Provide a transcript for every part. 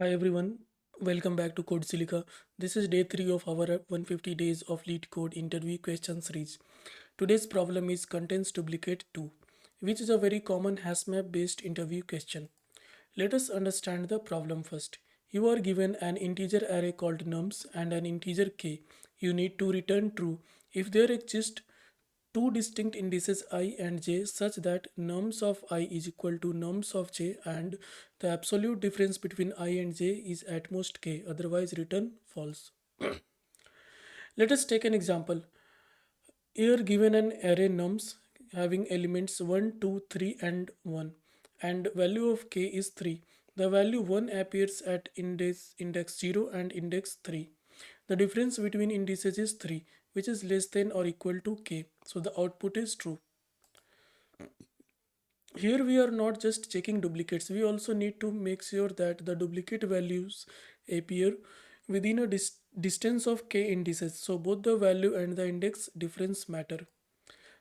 Hi everyone, welcome back to Code Silica. This is day 3 of our 150 days of LeetCode interview question series. Today's problem is contains duplicate 2, which is a very common HashMap based interview question. Let us understand the problem first. You are given an integer array called nums and an integer k. You need to return true if there exist two distinct indices I and j such that nums of I is equal to nums of j and the absolute difference between I and j is at most k, otherwise return false. Let us take an example. Here given an array nums having elements 1, 2, 3, and 1 and value of k is 3. The value 1 appears at index 0 and index 3. The difference between indices is 3, which is less than or equal to k. So the output is true. Here we are not just checking duplicates, we also need to make sure that the duplicate values appear within a distance of k indices, so both the value and the index difference matter.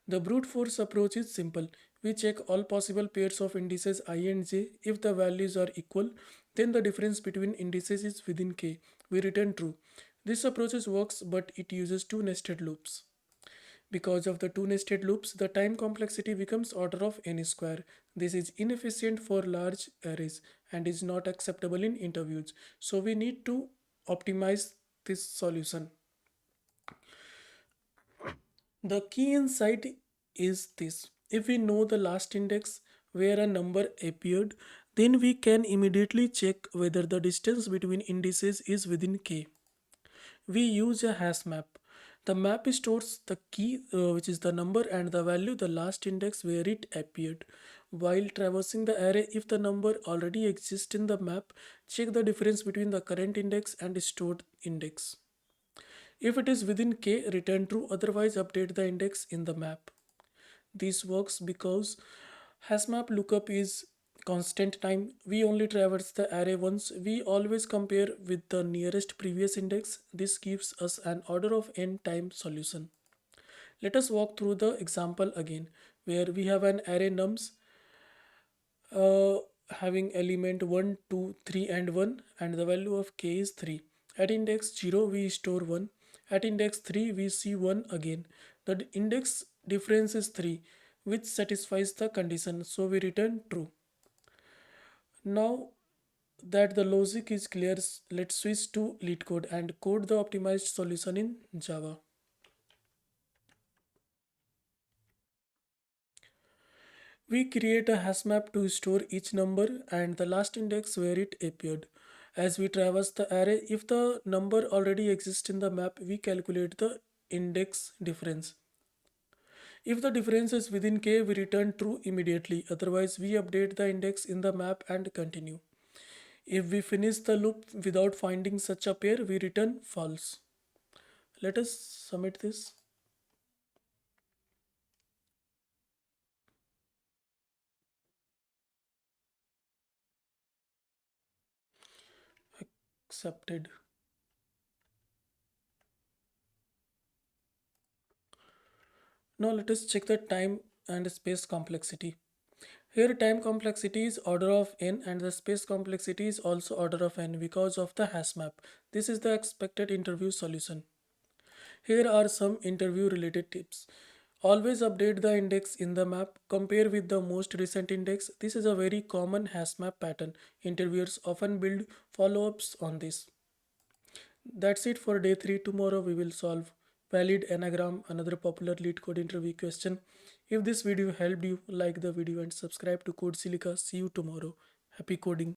The brute force approach is simple. We check all possible pairs of indices I and j. If the values are equal, then the difference between indices is within k. We return true. This approach works, but it uses two nested loops. Because of the two nested loops, the time complexity becomes order of n square. This is inefficient for large arrays and is not acceptable in interviews. So we need to optimize this solution. The key insight is this. If we know the last index where a number appeared, then we can immediately check whether the distance between indices is within k. We use a hash map. The map stores the key, which is the number, and the value, the last index where it appeared. While traversing the array, if the number already exists in the map, check the difference between the current index and stored index. If it is within k, return true, otherwise update the index in the map. This works because HashMap lookup is constant time. We only traverse the array once. We always compare with the nearest previous index. This gives us an order of n time solution. Let us walk through the example again, where we have an array nums uh, having element 1, 2, 3, and 1, and the value of k is 3. At index 0 we store 1. At index 3 we see 1 again. The index difference is 3, which satisfies the condition, so we return true. Now that the logic is clear, let's switch to LeetCode and code the optimized solution in Java. We create a hash map to store each number and the last index where it appeared. As we traverse the array, if the number already exists in the map, we calculate the index difference. If the difference is within k, we return true immediately. Otherwise, we update the index in the map and continue. If we finish the loop without finding such a pair, we return false. Let us submit this. Accepted. Now let us check the time and space complexity. Here time complexity is order of n and the space complexity is also order of n because of the hash map. This is the expected interview solution. Here are some interview related tips. Always update the index in the map. Compare with the most recent index. This is a very common hash map pattern. Interviewers often build follow-ups on this. That's it for day 3. Tomorrow we will solve valid anagram, another popular lead code interview question. If this video helped you, like the video and subscribe to Code Silica. See you tomorrow. Happy coding.